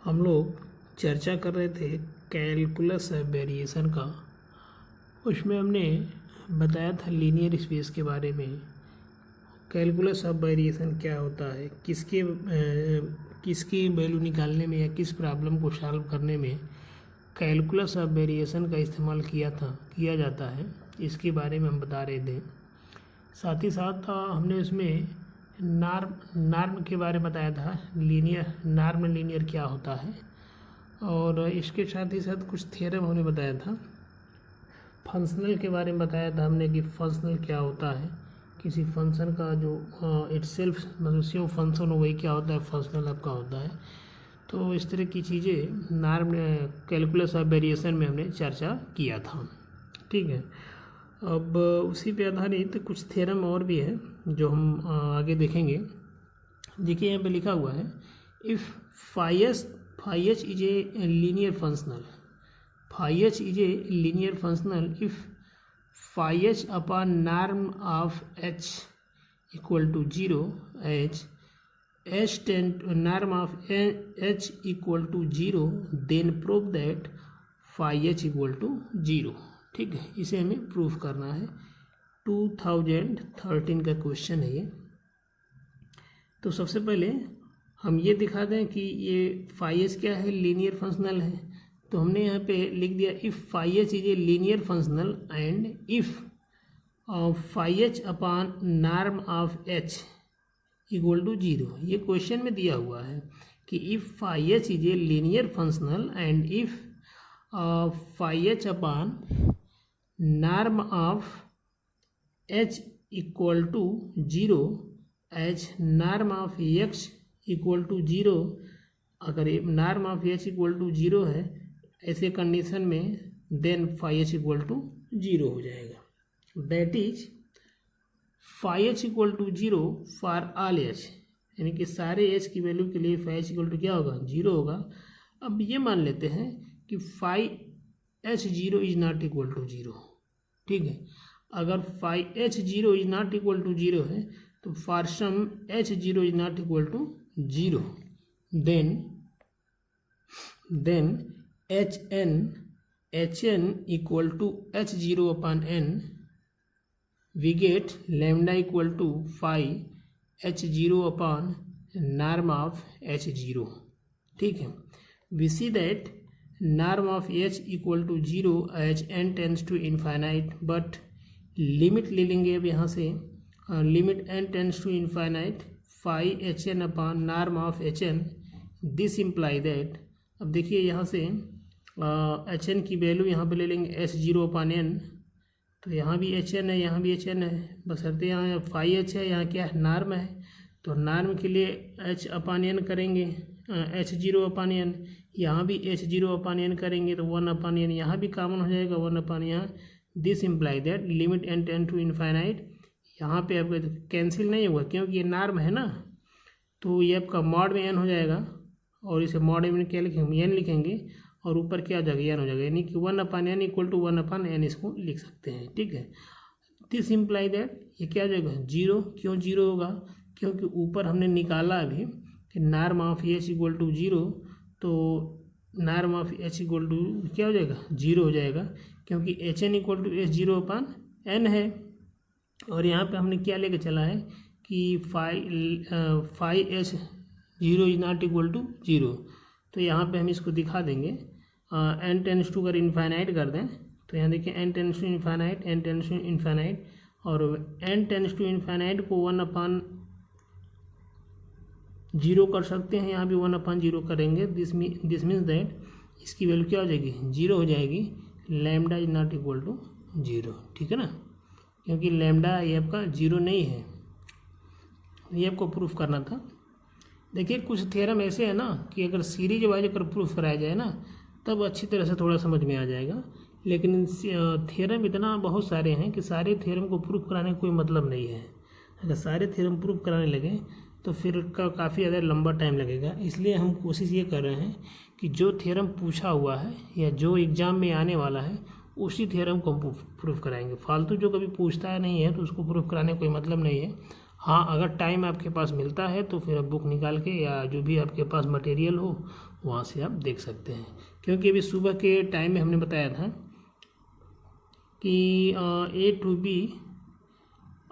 हम लोग चर्चा कर रहे थे कैलकुलस वेरिएशन का। उसमें हमने बताया था लीनियर स्पेस के बारे में। कैलकुलस ऑफ वेरिएशन क्या होता है, किसकी वैल्यू निकालने में या किस प्रॉब्लम को सॉल्व करने में कैलकुलस ऑफ वेरिएशन का इस्तेमाल किया जाता है, इसके बारे में हम बता रहे थे। साथ ही साथ हमने उसमें नॉर्म के बारे में बताया था, लीनियर क्या होता है, और इसके साथ ही साथ कुछ थ्योरम हमने बताया था। फंक्शनल के बारे में बताया था हमने कि फंक्शनल क्या होता है, किसी फंक्शन का जो इटसेल्फ मतलब फंक्शन हो वही क्या होता है, फंक्शनल आपका होता है। तो इस तरह की चीज़ें कैलकुलस ऑफ वेरिएशन में हमने चर्चा किया था। ठीक है, अब उसी पे आधारित कुछ थ्योरम और भी है जो हम आगे देखेंगे। देखिए यहाँ पे लिखा हुआ है, if phi h is a linear functional, phi h is a linear functional if phi h upon norm of h equal to 0 h tend norm of h equal to 0 then prove that phi h equal to 0। ठीक है, इसे हमें proof करना है। 2013 का question है ये। तो सबसे पहले हम ये दिखा दें कि ये phi h क्या है, लीनियर फंक्शनल है। तो हमने यहाँ पे लिख दिया if phi h is a linear functional and if phi h upon norm of h equal to 0। ये क्वेश्चन में दिया हुआ है कि if phi h is a linear functional and if phi h upon norm of h equal to 0 h norm of x equal to 0, अगर norm of h equal to 0 है ऐसे condition में then phi h equal to 0 हो जाएगा। That is phi h equal to 0 for all h, यानी कि सारे h की वैल्यू के लिए phi h इक्वल टू क्या होगा, 0 होगा। अब ये मान लेते हैं कि phi h 0 is not equal to 0। ठीक है, अगर phi h 0 is not equal to 0 है तो for some h 0 is not equal to 0 then hn equal to h 0 upon n we get lambda equal to phi h 0 upon norm of h 0। ठीक है, we see that norm of h equal to 0 h n tends to infinite, but limit ले लेंगे अब यहाँ से, limit n tends to infinite phi h n upon norm of h n। This imply that, अब देखिए यहाँ से h n की वैल्यू यहाँ पे ले लेंगे h 0 अपॉन n, तो यहाँ भी h n है, यहाँ भी h n है, बशर्ते यहाँ phi h है, यहाँ क्या है, नॉर्म है। तो नॉर्म के लिए h अपॉन n करेंगे, h 0 अपॉन n, यहाँ भी h 0 अपॉन n करेंगे तो 1 अपॉन n यहाँ भी कॉमन हो जाएगा, 1 अपॉन यहाँ। This imply that limit n tend to infinite, यहाँ पे आपका कैंसिल नहीं होगा क्योंकि ये नॉर्म है ना, तो ये आपका मॉड में n हो जाएगा, और इसे मॉड में क्या लिखेंगे, n लिखेंगे, और ऊपर क्या हो जाएगा, n हो जाएगा, यानी कि 1 upon n equal to 1 upon n इसको लिख सकते हैं। ठीक है, दिस इम्प्लाई दैट ये क्या हो जाएगा, 0। क्यों 0 होगा, क्योंकि ऊपर हमने निकाला अभी कि norm of h equal to 0, तो norm of h equal to क्या हो जाएगा, 0 हो जाएगा, क्योंकि h n equal to h 0 upon n है। और यहाँ पे हमने क्या लेके चला है कि phi h 0 is not equal to 0, तो यहाँ पे हम इसको दिखा देंगे। n टेंस टू अगर इन्फाइनाइट कर दें तो यहाँ देखिए n टेंस टू इन्फाइनाइट, और n टेंस टू इन्फाइनाइट को 1 अपॉन 0 कर सकते हैं, यहाँ भी 1 अपॉन 0 करेंगे। दिस मीन्स दैट इसकी वैल्यू क्या हो जाएगी, 0 हो जाएगी, lambda is not equal to 0। ठीक है ना, क्योंकि लैम्डा ये आपका 0 नहीं है, ये आपको प्रूफ करना था। देखिए कुछ थ्योरम ऐसे है ना कि अगर सीरीज वाइज अगर प्रूफ कराया जाए ना तब अच्छी तरह से थोड़ा समझ में आ जाएगा, लेकिन थ्योरम इतना बहुत सारे हैं कि सारे थ्योरम को प्रूफ कराने का कोई मतलब नहीं है। अगर सारे थ्योरम प्रूफ कराने लगे तो फिर काफ़ी ज़्यादा लंबा टाइम लगेगा। इसलिए हम कोशिश ये कर रहे हैं कि जो थ्योरम पूछा हुआ है या जो एग्ज़ाम में आने वाला है उसी थ्योरम को हम प्रूफ कराएंगे। फालतू जो कभी पूछता नहीं है तो उसको प्रूफ कराने का कोई मतलब नहीं है। हाँ, अगर टाइम आपके पास मिलता है तो फिर आप बुक निकाल के या जो भी आपके पास मटेरियल हो वहाँ से आप देख सकते हैं, क्योंकि अभी सुबह के टाइम में हमने बताया था कि a to b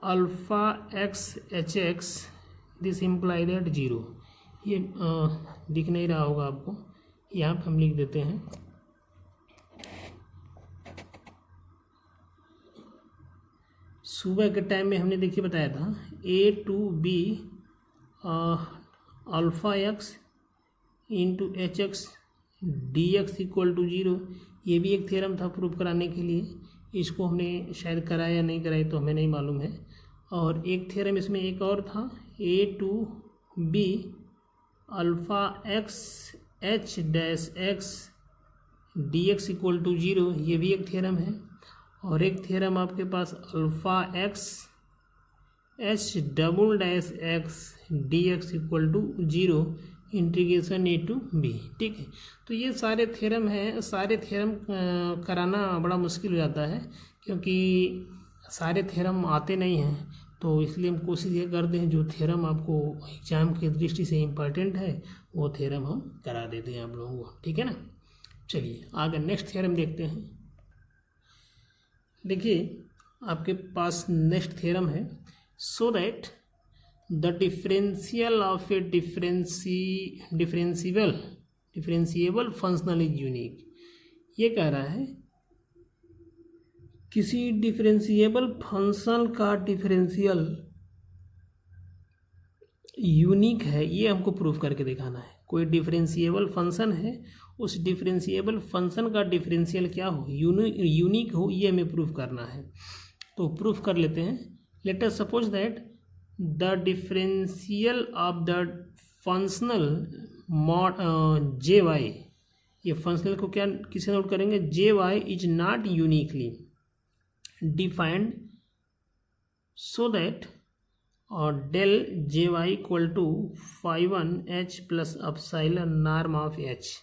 alpha x h x this imply that zero. ये दिख नहीं रहा होगा आपको, यहाँ पर हम लिख देते हैं सुबह के टाइम में हमने देखिए बताया था a to b alpha x into h x d x equal to zero. ये भी एक थ्योरम था प्रूव कराने के लिए, इसको हमने शायद कराया या नहीं कराया तो हमें नहीं मालूम है। और एक थ्योरम इसमें एक और था a to b alpha x h dash x d x equal to zero, ये भी एक थ्योरम है। और एक थ्योरम आपके पास alpha x h double dash x d x equal to zero integration a to b. ठीक है, तो ये सारे थ्योरम हैं। सारे थ्योरम कराना बड़ा मुश्किल हो जाता है क्योंकि सारे थ्योरम आते नहीं हैं, तो इसलिए हम कोशिश ये करते हैं जो थ्योरम आपको एग्जाम की दृष्टि से इम्पॉर्टेंट है वो थ्योरम हम करा देते हैं आप लोगों को। ठीक है ना, चलिए आगे नेक्स्ट थ्योरम देखते हैं। देखिए आपके पास नेक्स्ट थ्योरम है, so that the differential of A differentiable functional is unique. ये कह रहा है किसी डिफरेंशिएबल फंक्शन का डिफरेंशियल यूनिक है, ये हमको प्रूफ करके दिखाना है। कोई डिफरेंशिएबल फंक्शन है, उस डिफरेंशिएबल फंक्शन का डिफरेंशियल क्या हो, यूनिक हो, ये हमें प्रूफ करना है। तो प्रूफ कर लेते हैं। Let us suppose that the differential of the functional mod J y, ये फंक्शनल को क्या किसे नोट करेंगे, J y is not uniquely defined so that और del J y equal to phi one h plus epsilon norm of h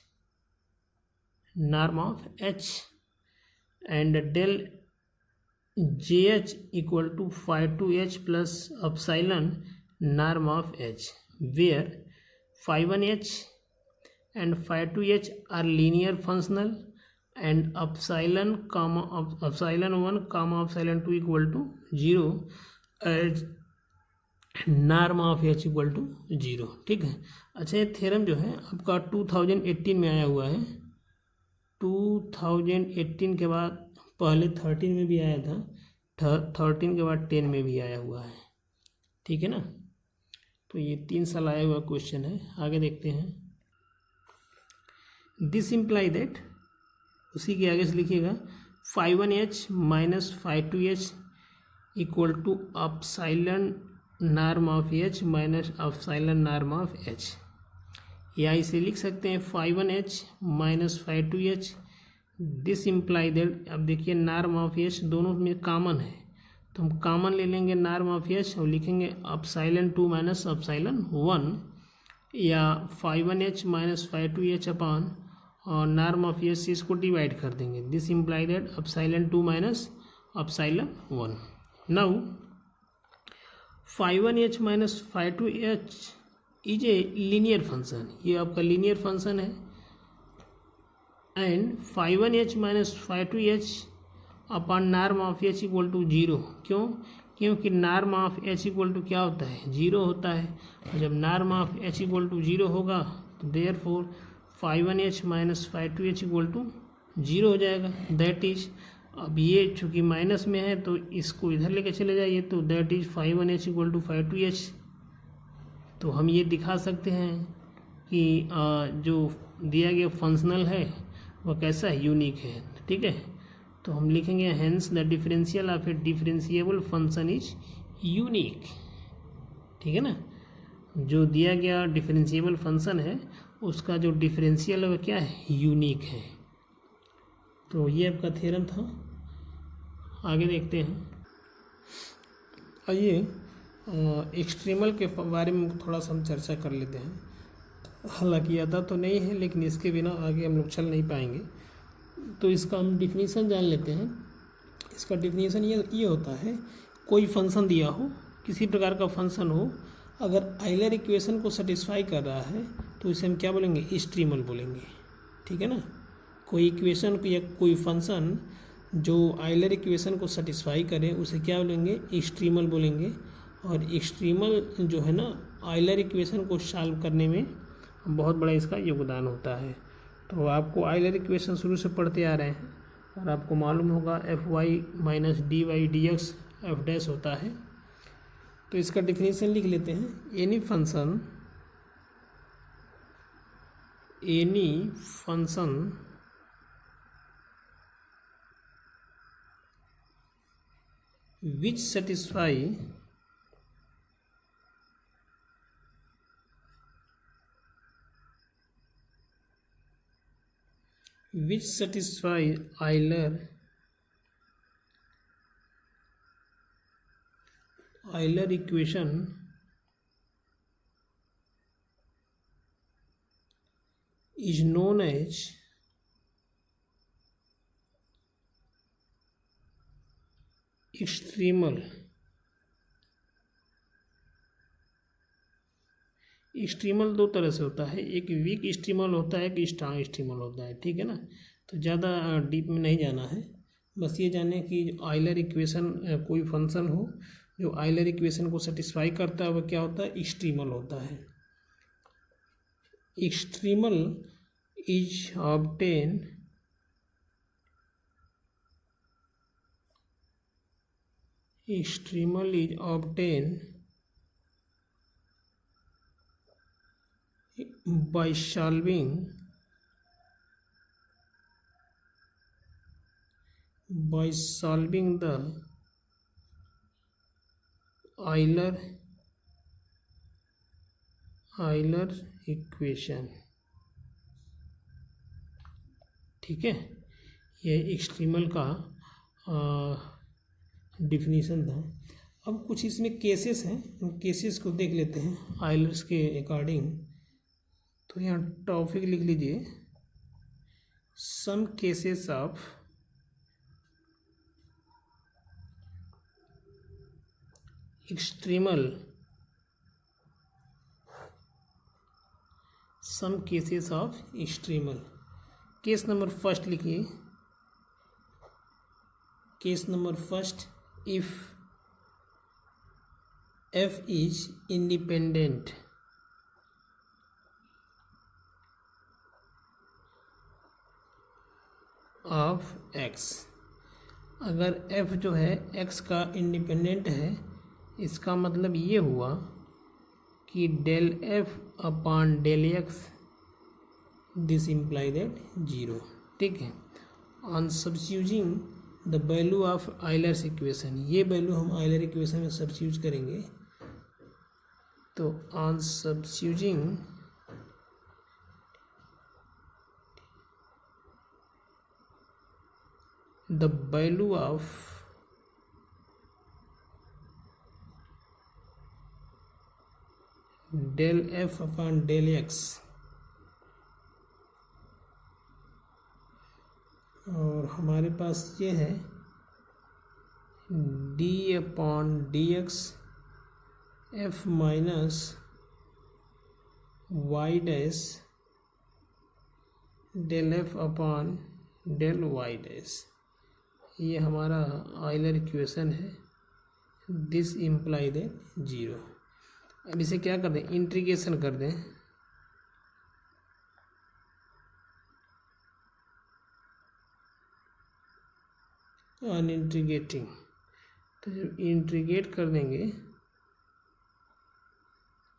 and del J h equal to phi two h plus epsilon norm of h, where phi one h and phi 2h are linear functional and epsilon 1 comma epsilon 2 equal to 0 as norm of h equal to 0। ठीक है, अच्छा ये theorem जो है आपका 2018 में आया हुआ है। 2018 के बाद पहले 13 में भी आया था, 13 के बाद 10 में भी आया हुआ है। ठीक है ना, तो ये 3 साल आया हुआ क्वेश्चन है। आगे देखते हैं। दिस इम्प्लाई दैट, उसी के आगे से लिखिएगा phi one H minus phi two H equal to epsilon norm of H minus epsilon norm of H, या इसे लिख सकते हैं phi one H minus phi two H. This imply that, अब देखिए नॉर्म ऑफ एच दोनों में common है तो हम कॉमन ले लेंगे नॉर्म ऑफ एच और लिखेंगे अपसाइलन 2 माइनस अपसाइलन 1, या phi one H minus phi two H upon और नॉर्म ऑफ एच से इसको डिवाइड कर देंगे। This imply that epsilon 2 minus epsilon 1। Now phi one H minus phi two H is a linear function, ये आपका linear function है। And phi one H minus phi two H upon norm of H equal to 0। क्यों? क्योंकि norm of H equal to क्या होता है, 0 होता है। और जब norm of H equal to 0 होगा तो therefore phi one H minus phi two H equal to 0 हो जाएगा। दैट इज, अब ये चूँकि माइनस में है तो इसको इधर लेके चले जाइए, तो that is phi one H equal to phi two H. तो हम ये दिखा सकते हैं कि जो दिया गया फंक्शनल है वह कैसा है, यूनिक है। ठीक है, तो हम लिखेंगे hence the differential of A differentiable function is unique. ठीक है ना, जो दिया गया डिफरेंशिएबल फंक्शन है उसका जो डिफरेंशियल है वह क्या है, यूनिक है। तो ये आपका थ्योरम था। आगे देखते हैं। आइए एक्सट्रीमल के बारे में थोड़ा सा हम चर्चा कर लेते हैं। हालांकि आता तो नहीं है लेकिन इसके बिना आगे हम लोग चल नहीं पाएंगे, तो इसका हम डिफिनीसन जान लेते हैं। इसका डिफिनीसन ये होता है, कोई फंक्शन दिया हो किसी प्रकार का फंक्शन हो, अगर आइलर इक्वेशन को सेटिस्फाई कर रहा है तो इसे हम क्या बोलेंगे, एक्सट्रीमल बोलेंगे। ठीक है ना, कोई इक्वेशन या कोई फंक्शन जो आइलर इक्वेशन को सेटिस्फाई करे उसे क्या बोलेंगे, एक्सट्रीमल बोलेंगे। और एक्सट्रीमल जो है ना, आइलर इक्वेशन को सॉल्व करने में बहुत बड़ा इसका योगदान होता है। तो आपको आइलर इक्वेशन शुरू से पढ़ते आ रहे हैं और आपको मालूम होगा F Y minus D Y D X F dash होता है। तो इसका डिफिनीशन लिख लेते हैं, any function which satisfy Euler equation is known as extremal. Extremal दो तरह से होता है, एक वीक एक्सट्रीमल होता है, एक स्ट्रांग एक्सट्रीमल होता है। ठीक है ना, तो ज़्यादा डीप में नहीं जाना है, बस ये जाने कि आइलर इक्वेशन कोई फंक्शन हो जो आइलर इक्वेशन को सेटिस्फाई करता है वह क्या होता है, एक्सट्रीमल होता है। Extremal is obtain by solving the Euler equation। ठीक है, ये एक्सट्रीमल का डिफिनीशन था। अब कुछ इसमें केसेस हैं, हम केसेस को देख लेते हैं आइलर्स के अकॉर्डिंग। तो यहाँ टॉपिक लिख लीजिए, some cases of extremal, some cases of extremal. Case number first लिखिए, case number first, if f is independent of x। अगर f जो है x का इंडिपेंडेंट है, इसका मतलब ये हुआ कि del f upon del x this imply that zero. ठीक है, on substituting the value of Euler's equation, ये वैल्यू हम आइलर इक्वेशन में सब्स्टिट्यूट करेंगे। तो on substituting the value of del f upon del x, और हमारे पास ये है d upon D X F minus Y dash del F upon del Y dash. ये हमारा आइलर इक्वेशन है, दिस इम्प्लाई दैट जीरो। अब इसे क्या कर दें, इंटीग्रेशन कर दें। ऑन इंटीग्रेटिंग, तो जब इंटीग्रेट कर देंगे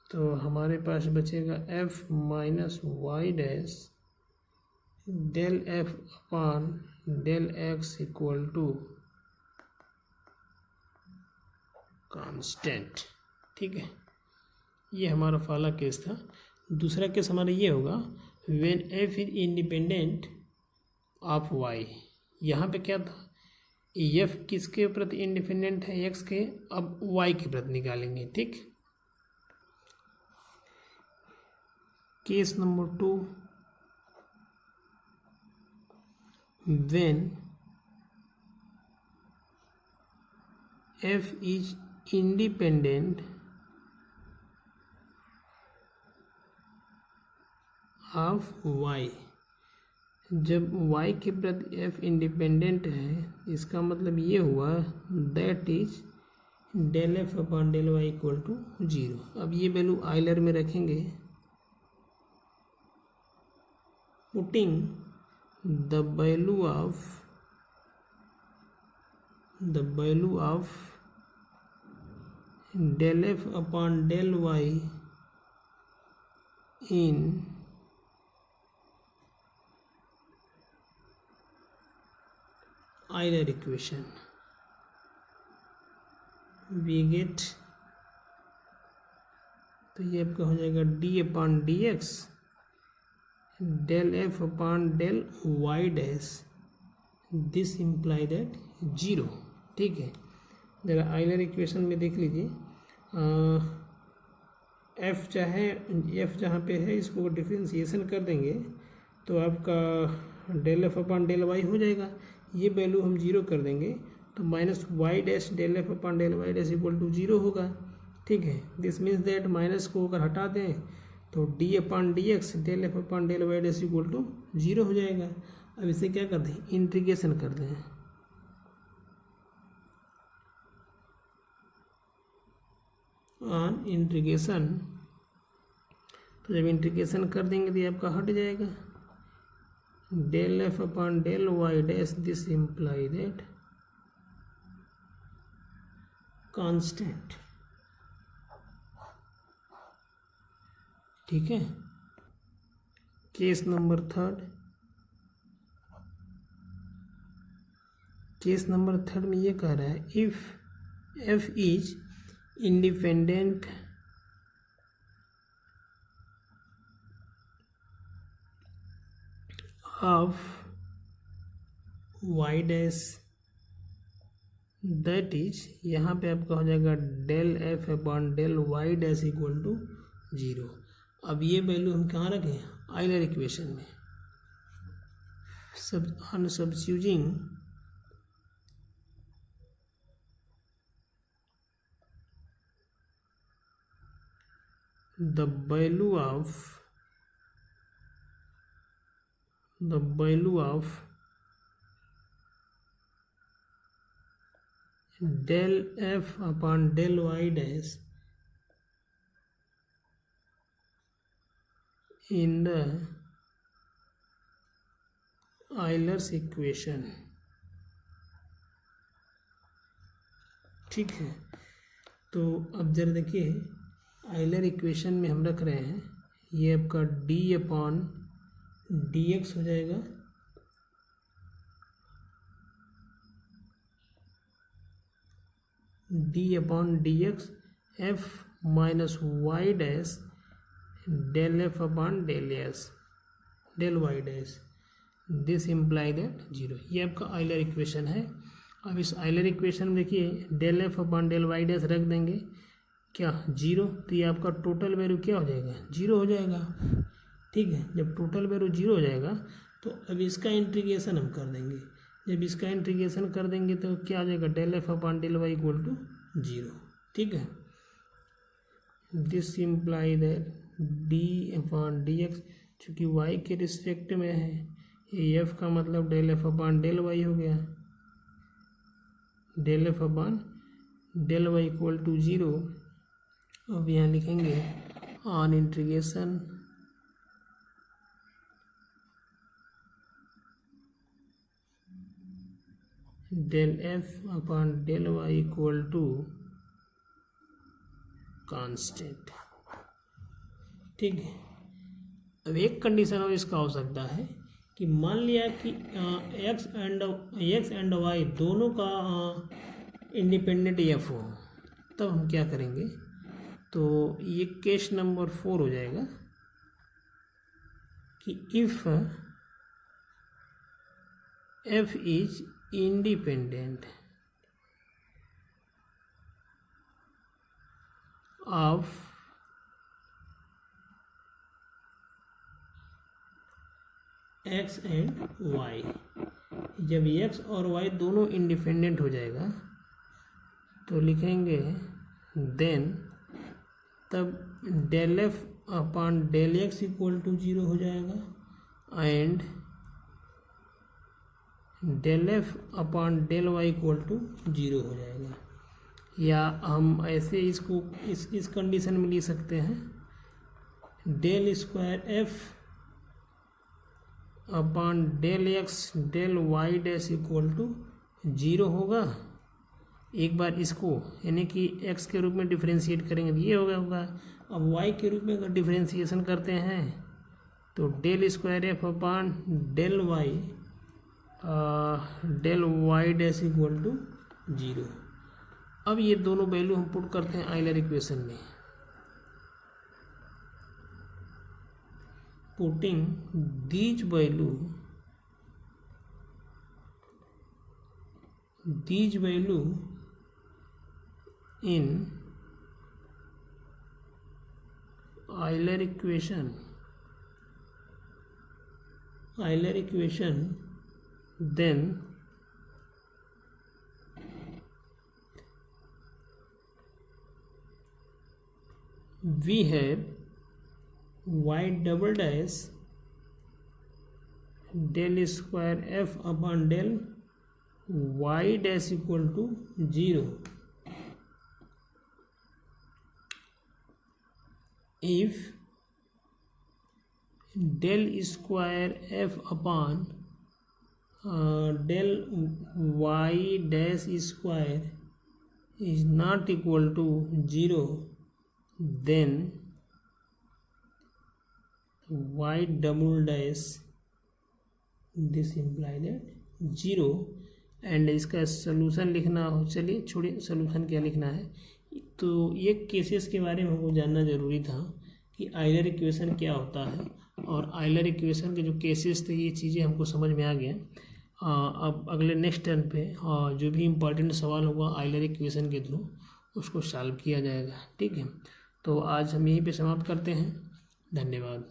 तो हमारे पास बचेगा f minus Y dash del F upon del X equal to constant. ठीक है, ये हमारा पहला केस था। दूसरा केस हमारा ये होगा, when f is independent of y। यहाँ पे क्या था, f किसके प्रति इंडिपेंडेंट है, x के। अब y के प्रति निकालेंगे। ठीक, case number 2, when f is independent of y। जब y के प्रति f इंडिपेंडेंट है, इसका मतलब ये हुआ that is del F upon del Y equal to 0। अब ये वैल्यू आइलर में रखेंगे, putting the value of del F upon del Y in Euler equation, we get, तो ये आपका हो जाएगा D upon D X del F upon del Y dash, this imply that 0। ठीक है, जरा आइलर इक्वेशन में देख लीजिए, एफ जहाँ पे है इसको डिफ्रेंसिएशन कर देंगे तो आपका del F upon del Y हो जाएगा। ये वैल्यू हम 0 कर देंगे तो minus Y dash del F upon del Y dash equal to 0 होगा। ठीक है, दिस मीन्स दैट माइनस को अगर हटा दें तो D upon D X del F upon del Y dash equal to 0 हो जाएगा। अब इसे क्या कर दें, इंटीग्रेशन कर दें, ऑन इंटीग्रेशन, तो जब इंटीग्रेशन कर देंगे तो ये आपका हट जाएगा del F upon del Y dash, this imply that constant. ठीक है, केस नंबर 3, केस नंबर 3 में ये कह रहा है if F is independent of Y dash, that is, यहाँ पे आपका हो जाएगा del F upon del Y dash equal to 0। अब ये वैल्यू हम कहाँ रखें, आइलर इक्वेशन में, substituting the value of del f upon del y dash in the Euler's equation। ठीक है, तो अब जरा देखिए आइलर इक्वेशन में हम रख रहे हैं, ये आपका d अपॉन डी एक्स हो जाएगा, d upon D X F minus Y dash del F upon del S del Y dash, this imply that 0। ये आपका आइलर इक्वेशन है। अब इस आइलर इक्वेशन में देखिए del F upon del Y dash रख देंगे क्या 0, तो ये आपका टोटल वैल्यू क्या हो जाएगा, 0 हो जाएगा। ठीक है, जब टोटल वैल्यू 0 हो जाएगा तो अब इसका इंटीग्रेशन हम कर देंगे, जब इसका इंटीग्रेशन कर देंगे तो क्या हो जाएगा del F upon del Y equal to 0। ठीक है, this imply that D upon D X, चूँकि वाई के रिस्पेक्ट में है, ये एफ का मतलब del F upon del Y हो गया, del F upon del Y equal to 0। अब यहाँ लिखेंगे on integration del F upon del Y equal to constant. ठीक है, अब एक कंडीशन और इसका हो सकता है कि मान लिया कि एक्स एंड वाई दोनों का इंडिपेंडेंट एफ हो, तब हम क्या करेंगे, तो ये केस नंबर 4 हो जाएगा कि if F is independent of X and Y, जब एक्स और वाई दोनों इंडिपेंडेंट हो जाएगा तो लिखेंगे देन तब del F upon del X equal to 0 हो जाएगा and del F upon del Y equal to 0 हो जाएगा। या हम ऐसे इसको इस कंडीशन में लिख सकते हैं del square F upon del X del Y dash equal to 0 होगा। एक बार इसको यानी कि x के रूप में डिफरेंशिएट करेंगे तो ये होगा। अब y के रूप में अगर डिफरेंशिएशन करते हैं तो del square F upon del Y dash equal to 0। अब ये दोनों वैल्यू हम पुट करते हैं आइलर इक्वेशन में। Putting these value in Euler equation then we have y double dash del square f upon del y dash equal to 0 if del square f upon del y dash square is not equal to 0 then y double dash this imply that 0 and इसका solution लिखना हो। चलिए छोड़िए solution क्या लिखना है। तो ये केसेस के बारे में हमको जानना ज़रूरी था कि आइलर इक्वेशन क्या होता है और आइलर इक्वेशन के जो केसेस थे ये चीज़ें हमको समझ में आ गया। अब अगले नेक्स्ट टर्न पे जो भी इम्पोर्टेंट सवाल होगा आइलर इक्वेशन के थ्रू उसको सॉल्व किया जाएगा। ठीक है, तो आज हम यहीं पे समाप्त करते हैं। धन्यवाद।